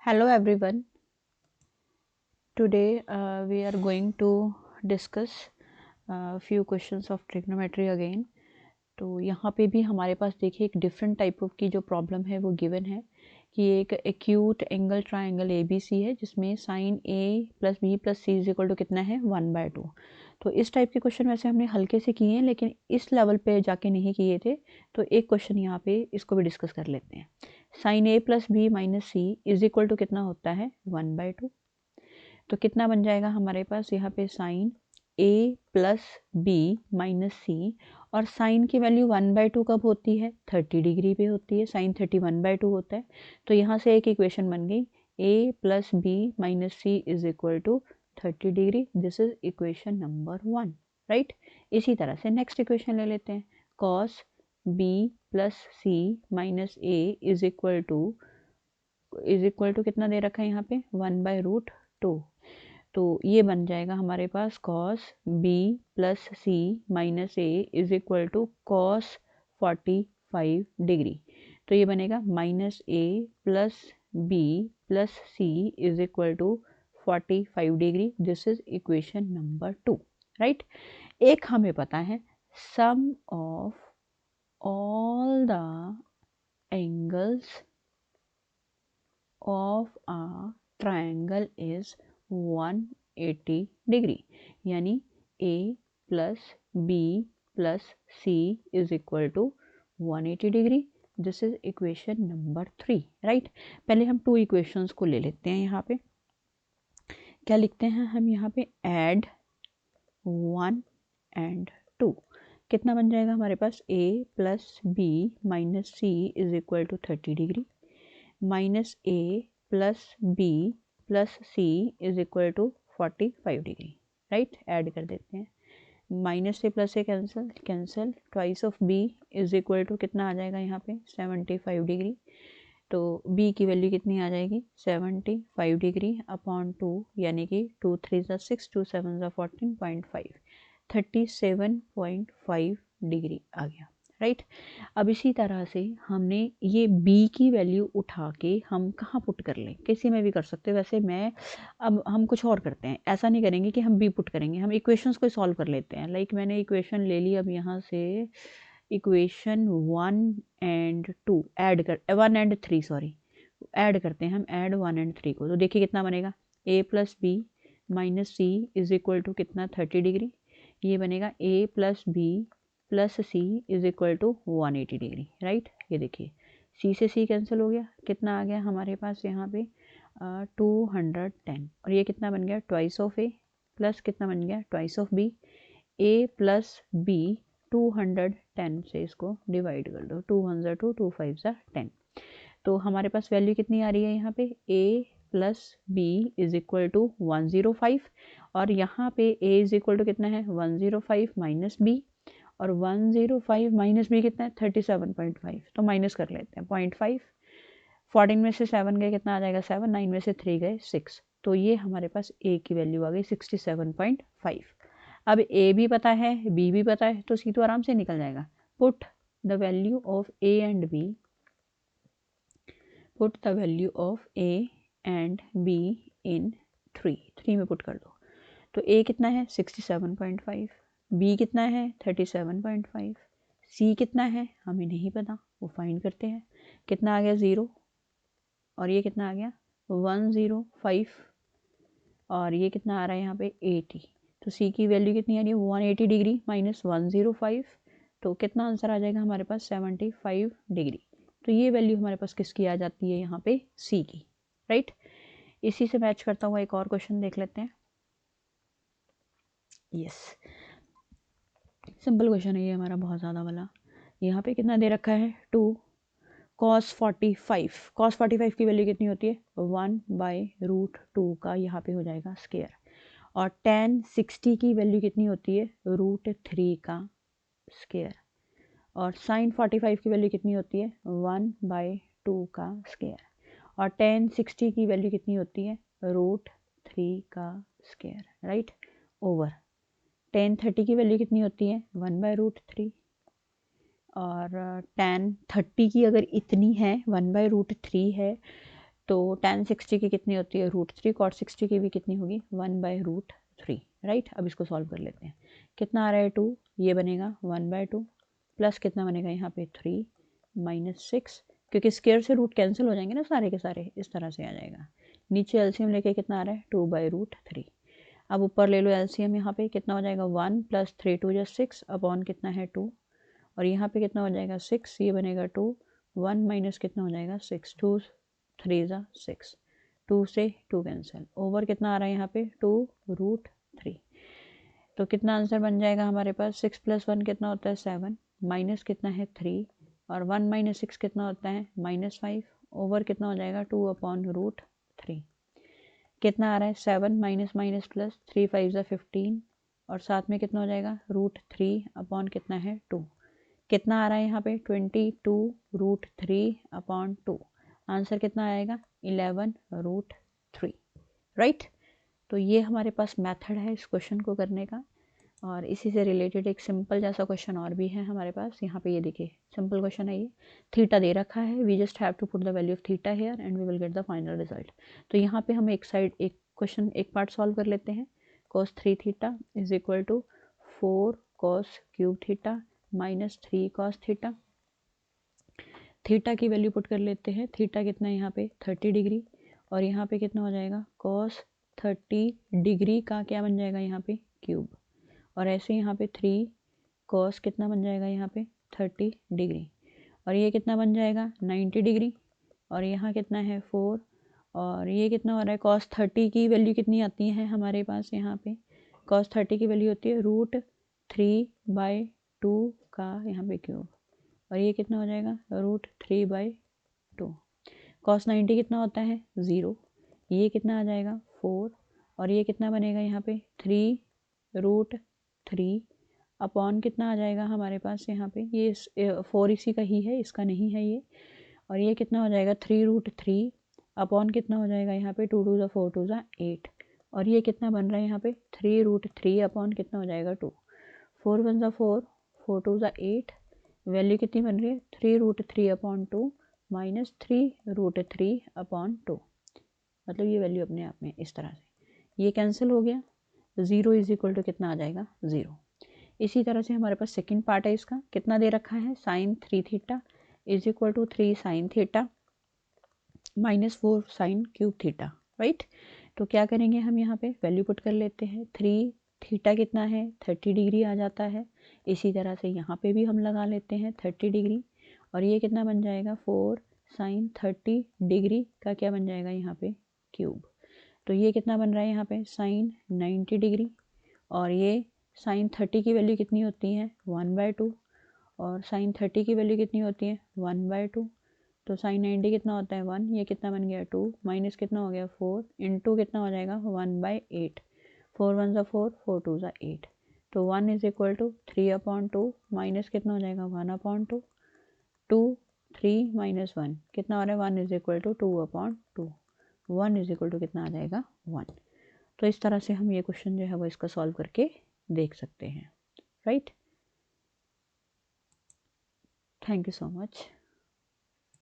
Hello everyone. Today we are going to discuss few questions of trigonometry again. तो यहाँ पे भी हमारे पास देखिए एक डिफरेंट टाइप ऑफ की जो प्रॉब्लम है वो गिवन है कि एक acute angle triangle A B C है जिसमें sine A plus B plus C is equal to कितना है 1/2। तो इस टाइप के क्वेश्चन वैसे हमने हल्के से किए हैं लेकिन इस लेवल पे जाके नहीं किए थे। तो एक क्वेश्चन यहाँ पे इसको भी डिस्कस कर लेते हैं। Sine A plus B minus C is equal to कितना होता है 1/2। तो कितना बन जाएगा हमारे पास यहाँ पे sign A plus B minus सी, और साइन की वैल्यू 1/2 कब होती है 30 डिग्री पे होती है। साइन 30 1/2 होता है। तो यहाँ से एक इक्वेशन बन गई A plus B minus C is equal to 30 degree. This is equation number 1, right. इसी तरह से नेक्स्ट इक्वेशन ले लेते हैं। Cos B plus C minus A is equal to कितना दे रखा है यहाँ पे 1/√2। तो ये बन जाएगा हमारे पास cos B plus C minus A is equal to cos 45 degree. तो ये बनेगा minus A plus B plus C is equal to 45 degree. This is equation number 2, right. एक हमें पता है sum of all the angles of a triangle is 180 degree, यानी A plus B plus C is equal to 180 degree. This is equation number 3, right. पहले हम 2 equations को ले लेते हैं। यहाँ पे क्या लिखते हैं हम यहाँ पे ऐड 1 एंड 2। कितना बन जाएगा हमारे पास A plus B minus C is equal to 30 degree minus A plus B plus C is equal to 45 degree, right. Add कर देते हैं। माइनस से प्लस से cancel twice of B is equal to कितना आ जाएगा यहाँ पे 75 डिग्री। तो b की वैल्यू कितनी आ जाएगी 75 डिग्री अपॉन 2, यानी कि 2 3 6 2 7 14.5 37.5 डिग्री आ गया, राइट। अब इसी तरह से हमने ये b की वैल्यू उठा के हम कहाँ पुट कर लें, किसी में भी कर सकते हैं। वैसे मैं अब हम कुछ और करते हैं, ऐसा नहीं करेंगे कि हम b पुट करेंगे, हम इक्वेशंस को सॉल्व कर लेते हैं। लाइक मैंने इक्वेशन ले ली, अब यहाँ से इक्वेशन 1 एंड 2 ऐड कर 1 एंड 3 सॉरी ऐड करते हैं हम। ऐड 1 एंड 3 को, तो देखिए कितना बनेगा a plus B minus C is equal to कितना 30 डिग्री। ये बनेगा a plus B plus C is equal to 180 degree, right. ये देखिए c से c कैंसिल हो गया, कितना आ गया हमारे पास यहाँ पे 210, और ये कितना बन गया ट्वाइस ऑफ a प्लस कितना बन गया twice of b। a plus b 210 से इसको डिवाइड कर दो, 2 1 2 2 5 10। तो हमारे पास वैल्यू कितनी आ रही है यहाँ पे a plus B is equal to 105, और यहाँ पे a इज इक्वल टू कितना है 105 माइनस बी, और 105 माइनस बी कितना है 37.5। तो माइनस कर लेते हैं 0.5। 14 में से 7 गए कितना आ जाएगा 7, 9 में से 3 गए 6। तो ये हमारे पास a की वैल्यू आ गई 67.5। अब a भी पता है b भी पता है, तो सी तो आराम से निकल जाएगा। Put the value of a and b, put the value of a and b इन 3 में पुट कर दो। तो a कितना है 67.5, b कितना है 37.5, c कितना है हमें नहीं पता, वो फाइंड करते हैं। कितना आ गया 0, और ये कितना आ गया 105, और ये कितना आ रहा है यहाँ पे 80। तो c की वैल्यू कितनी आ रही है 180 डिग्री माइनस 105। तो कितना आंसर आ जाएगा हमारे पास 75 डिग्री। तो ये वैल्यू हमारे पास किसकी आ जाती है यहाँ पे c की, राइट। इसी से मैच करता हुआ एक और क्वेश्चन देख लेते हैं। यस, सिंपल क्वेश्चन है ये हमारा, बहुत ज़्यादा वाला। यहाँ पे कितना दे रखा है 2 cos 45। cos 45 की वैल्यू कितनी होती है 1/√2 का यहाँ पे हो जाएगा स्क्वायर, और tan 60 की वैल्यू कितनी होती है √3 का स्क्वायर, और sin 45 की वैल्यू कितनी होती है 1/2 का स्क्वायर, और tan 60 की वैल्यू कितनी होती है √3 का स्क्वायर, राइट। ओवर tan 30 की वैल्यू कितनी होती है 1/√3, और tan 30 की अगर इतनी है 1/√3 है, तो tan 60 की कितनी होती है √3, cot 60 की भी कितनी होगी 1/√3, राइट। अब इसको सॉल्व कर लेते हैं। कितना आ रहा है 2, ये बनेगा 1/2 प्लस कितना बनेगा यहाँ पे 3 माइनस 6, क्योंकि स्क्वायर से रूट कैंसिल हो जाएंगे ना सारे के सारे, इस तरह से आ जाएगा। नीचे एलसीएम लेके कितना आ रहा है 2/√3। अब ऊपर ले लो एलसीएम, यहाँ पे कितना हो जाएगा 1 प्लस 3 2 6 अपॉन कितना है 2, और यहाँ पे कितना हो जाएगा 6, ये बनेगा 2, 1 माइनस कितना हो जाएगा 6, 2 3 6, 2 से 2 कैंसिल, ओवर कितना आ रहा है यहाँ पे 2√3। तो कितना आंसर बन जाएगा हमारे पास 6 + 1 कितना होता है 7, माइनस कितना है 3, और 1 - 6 कितना होता है -5, ओवर कितना हो जाएगा 2/√3। कितना आ रहा है 7 माइनस माइनस प्लस 3 5 15, और साथ में कितना हो जाएगा √3 अपॉन कितना है 2। कितना आ रहा है यहाँ पे 22√3/2। आंसर कितना आएगा 11√3, राइट। तो ये हमारे पास मेथड है इस क्वेश्चन को करने का। और इसी से रिलेटेड एक सिंपल जैसा क्वेश्चन और भी है हमारे पास। यहाँ पे ये देखिए सिंपल क्वेश्चन है ये, थीटा दे रखा है, we just have to put the value of theta here and we will get the final result. तो यहाँ पे हम एक साइड एक क्वेश्चन एक पार्ट सॉल्व कर लेते हैं। cos 3 theta is equal to 4 cos cube theta minus 3 cos theta. Theta की वैल्यू पुट कर लेते हैं। थीटा कितना है यहाँ पे 30 डिग्री, और यहाँ पे कितना हो जाएगा cos 30 डिग्री का क्या बन जाएगा यहाँ पे क्यूब, और ऐसे यहाँ पे 3 cos कितना बन जाएगा यहाँ पे 30 डिग्री, और ये कितना बन जाएगा 90 डिग्री, और यहाँ कितना है 4, और ये कितना हो रहा है cos 30 की वैल्यू कितनी आती है हमारे पास यहाँ पे cos 30 की वैल्यू होती है √3/2 का यहाँ पे क्यूब, और ये कितना हो जाएगा √3/2। cos 90 कितना होता है 0, ये कितना आ जाएगा 4, और ये कितना बनेगा यहाँ पे 3√3 अपॉन कितना आ जाएगा हमारे पास यहाँ पे ये 4 इसी का ही है, इसका नहीं है ये, और ये कितना हो जाएगा 3√3 अपॉन कितना हो जाएगा यहाँ पे 2 2 4 2 8, और ये कितना बन रहा है यहाँ पे 3√3 अपॉन कितना हो जाएगा 2, 4 1 4 4 2 8, वैल्यू कितनी बन रही है 3√3/2 माइनस 3√3/2, मतलब ये वैल्यू अपने आप में इस तरह से ये कैंसिल हो गया। 0 इज इक्वल टू कितना आ जाएगा 0। इसी तरह से हमारे पास सेकंड पार्ट है, इसका कितना दे रखा है sin 3 theta is equal to 3 sin theta minus 4 sin cube theta, right. तो क्या करेंगे हम यहाँ पे वैल्यू पुट कर लेते हैं। 3 थीटा कितना है 30 डिग्री आ जाता है, इसी तरह से यहाँ पे भी हम लगा लेते हैं 30 डिग्री, और ये कितना बन जाएगा 4 sin 30 डिग्री का क्या बन जाएगा यहाँ पे क्यूब। तो ये कितना बन रहा है यहाँ पे sin 90 डिग्री, और ये sin 30 की वैल्यू कितनी होती है 1/2, और sin 30 की वैल्यू कितनी होती है 1/2, तो sin 90 कितना होता है 1, ये कितना बन गया 2, माइनस कितना हो गया 4, इंटू कितना हो जाएगा 1/8, 4 1 4 4 2 8, तो 1 इज इक्वल टू 3/2 माइनस कितना हो जाएगा 1/2, 2 3 माइनस 1 कितना हो रहा है 1 is equal to 2/2, 1 is equal to कितना आ जाएगा 1। तो इस तरह से हम ये क्वेश्चन जो है वो इसका सॉल्व करके देख सकते हैं, right. Thank you so much.